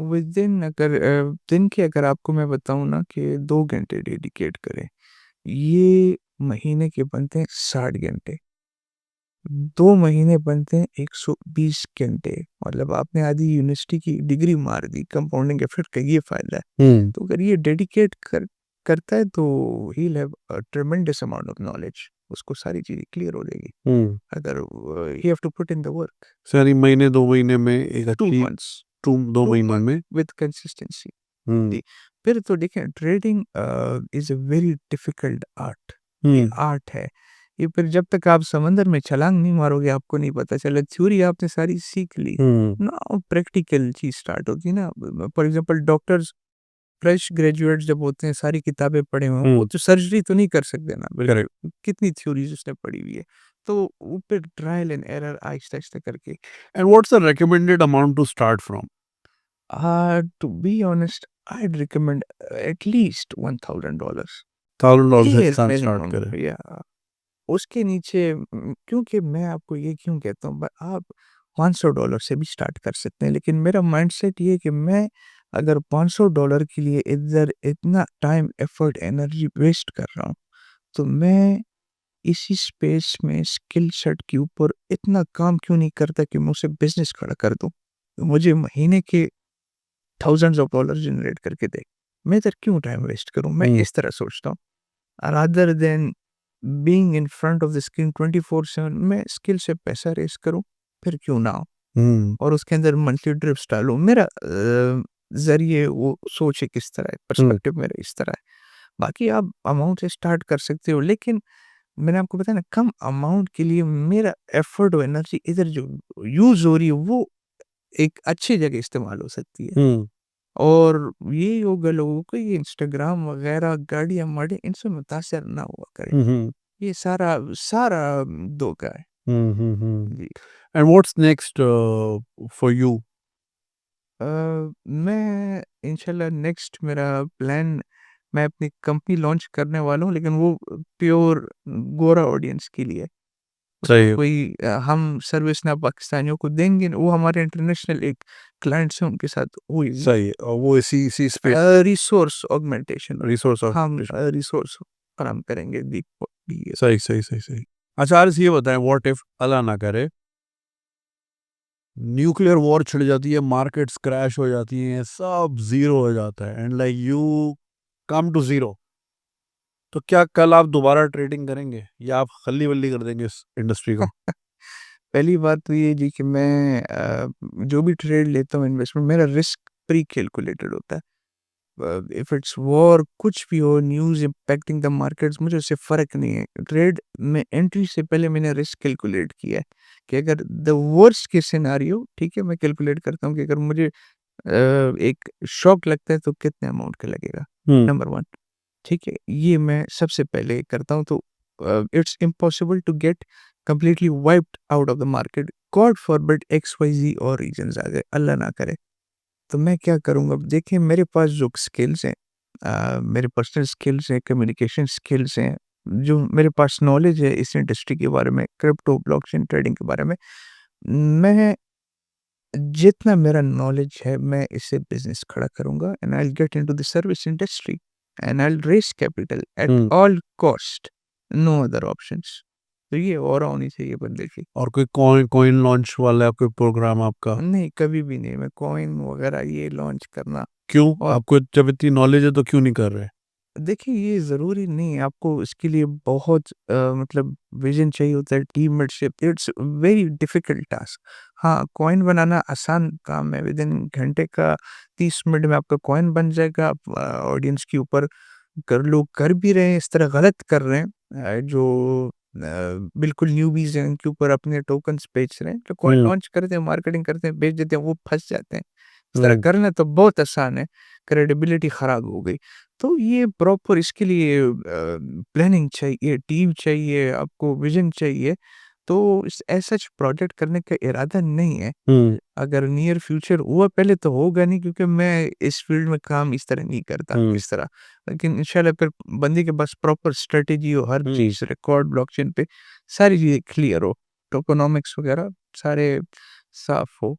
Within अगर दिन के अगर आपको मैं बताऊँ ना कि 2 घंटे डेडिकेट करें, ये महीने के बनते हैं 60 घंटे। 2 महीने बनते हैं 120 घंटे। मतलब आपने आधी यूनिवर्सिटी की डिग्री मार दी, कंपाउंडिंग इफ़ेक्ट का ये फ़ायदा है। हुँ, तो अगर ये डेडिकेट करता है तो he will have a tremendous amount of knowledge. उसको सारी चीज़ें क्लियर हो जाएगी। हुँ। अगर he have to put in the work सारी महीने 2 महीने में एक 2 अच्छी मंथ्स 2 2 महीनों मंथ में विद कंसिस्टेंसी। हुँ, जी, फिर तो देखिए trading is a very difficult art. ये हुँ, आर्ट है। ये फिर जब तक आप समंदर में छलांग नहीं मारोगे आपको नहीं पता चला। थ्योरी आपने सारी सीख ली। हुँ, नाउ प्रैक्टिकल चीज़ स्टार्ट होती है ना। For example doctors fresh graduates जब होते हैं सारी किताबें पढ़े हुए हैं, वो हुँ, तो सर्जरी तो नहीं कर सकते ना। करेक्ट। कितनी थ्योरीज़ उसने पढ़ी हुई है। तो वो फिर ट्रायल एंड एरर आहिस्ता-आहिस्ता करके and what's the recommended amount to start from? To be honest I'd recommend at least $1000 $1000 से ये इंसान स्टार्ट मिनिमम करे। या उसके नीचे क्योंकि मैं आपको ये क्यों कहता हूँ आप $500 से भी स्टार्ट कर सकते हैं लेकिन मेरा माइंडसेट ये है कि मैं अगर $500 के लिए इधर इतना टाइम एफर्ट एनर्जी वेस्ट कर रहा हूँ तो मैं इसी स्पेस में स्किल सेट के ऊपर इतना काम क्यों नहीं करता कि मैं उसे बिजनेस खड़ा कर दूं मुझे महीने के थाउजेंड्स ऑफ डॉलर जनरेट करके दे मैं इधर क्यों टाइम वेस्ट करूं मैं हुँ, इस तरह सोचता हूँ rather than being in front of the screen 24/7 मैं स्किल से पैसा रेस करूँ, फिर क्यों ना हो? हुँ, और उसके अंदर मंथली ड्रिप्स डालूँ। मेरा ज़रिए वो सोच एक इस तरह है, हुँ, पर्सपेक्टिव मेरा इस तरह है। बाकी आप अमाउंट से स्टार्ट कर सकते हो, लेकिन मैंने आपको बताया ना कम अमाउंट के लिए मेरा एफर्ट और एनर्जी इधर जो यूज़ हो रही है, वो एक अच्छी जगह इस्तेमाल हो सकती है। हुँ, और ये होगा लोगों को ये इंस्टाग्राम वगैरह गाड़ियाँ-वाड़ियाँ इनसे मुतासिर ना हुआ करें। हुँ, हुँ, ये सारा सारा धोखा है। हुँ, हुँ, हुँ। जी। And what's next for you? अ, मैं इंशाल्लाह नेक्स्ट मेरा प्लान मैं अपनी कंपनी लॉन्च करने वाला हूँ लेकिन वो प्योर गोरा ऑडियंस के लिए। उसमें सही है। कोई हम सर्विस ना पाकिस्तानियों को देंगे वो हमारे इंटरनेशनल एक क्लाइंट्स हैं उनके साथ हुई। सही है और वो इसी इसी स्पेस रिसोर्स ऑगमेंटेशन रिसोर्स हम ऑप्टिमाइजेशन। रिसोर्स फराहम करेंगे दी सही, सही, सही, सही। अच्छा आरिस ये बताएँ व्हाट इफ अल्लाह ना करे न्यूक्लियर वॉर छिड़ जाती है, मार्केट्स क्रैश हो जाती हैं, सब ज़ीरो हो जाता है and like you come to zero. तो क्या कल आप दोबारा ट्रेडिंग करेंगे या आप खल्ली-वल्ली कर देंगे इस इंडस्ट्री को? पहली बात तो ये जी कि मैं जो भी ट्रेड लेता हूँ इन्वेस्टमेंट मेरा रिस्क प्री कैलकुलेटेड होता है। इफ इट्स वॉर कुछ भी हो न्यूज़ इम्पैक्टिंग द मार्केट्स मुझे उससे फ़र्क नहीं है। ट्रेड में एंट्री से पहले मैंने रिस्क कैलकुलेट किया है कि अगर द वर्स्ट केस सिनेरियो ठीक है मैं कैलकुलेट करता हूँ कि अगर मुझे एक शॉक लगता है तो कितने अमाउंट का लगेगा, हुँ, नंबर 1 ठीक है? ये मैं सबसे पहले करता हूँ तो it's impossible to get completely wiped out of the market God forbid x y z और रीजन्स आ गए, अल्लाह ना करे। तो मैं क्या करूँगा अब देखिए मेरे पास जो स्किल्स हैं मेरे पर्सनल स्किल्स हैं, कम्युनिकेशन स्किल्स हैं, जो मेरे पास नॉलेज है इस इंडस्ट्री के बारे में, क्रिप्टो, ब्लॉकचेन ट्रेडिंग के बारे में, मैं जितना मेरा नॉलेज है मैं इससे बिज़नेस खड़ा करूँगा and I will get into the service industry and I will raise capital at hmm. All cost, no other options. तो ये ऑरा होनी चाहिए बंदे की। और कोई कॉइन कॉइन लॉन्च वाला है कोई प्रोग्राम आपका? नहीं, कभी भी नहीं, मैं कॉइन वगैरह ये लॉन्च करना क्यों? और आपको जब इतनी नॉलेज है तो क्यों नहीं कर रहे? देखिए ये ज़रूरी नहीं है आपको इसके लिए बहुत मतलब विज़न चाहिए होता है, टीममेटशिप इट्स वेरी डिफ़िकल्ट टास्क। हाँ, कॉइन बनाना आसान काम है, विदिन घंटे का 30 मिनट में आपका कॉइन बन जाएगा, आप ऑडियंस के ऊपर कर लोग कर भी रहे हैं, इस तरह गलत कर रहे हैं जो बिल्कुल न्यूबीज़ हैं, उनके ऊपर अपने टोकन्स बेच रहे हैं, तो कॉइन हुँ, लॉन्च करते हैं, मार्केटिंग करते हैं, बेच देते हैं, वो फँस जाते हैं। इस तरह हुँ, करना तो बहुत आसान है, क्रेडिबिलिटी ख़राब हो गई। तो ये प्रॉपर इसके लिए प्लानिंग चाहिए, टीम चाहिए, आपको विज़न चाहिए, तो इस एज़ सच प्रोजेक्ट करने का इरादा नहीं है। हुँ, अगर नियर फ्यूचर हुआ पहले तो होगा नहीं क्योंकि मैं इस फ़ील्ड में काम इस तरह नहीं करता, हुँ, इस तरह। लेकिन इंशाल्लाह फिर बंदे के पास प्रॉपर स्ट्रैटेजी हो, हर हुँ। चीज़ रिकॉर्ड ब्लॉकचेन पे सारी चीज़ें क्लियर हो, टोकेनोमिक्स वगैरह सारे साफ़ हो।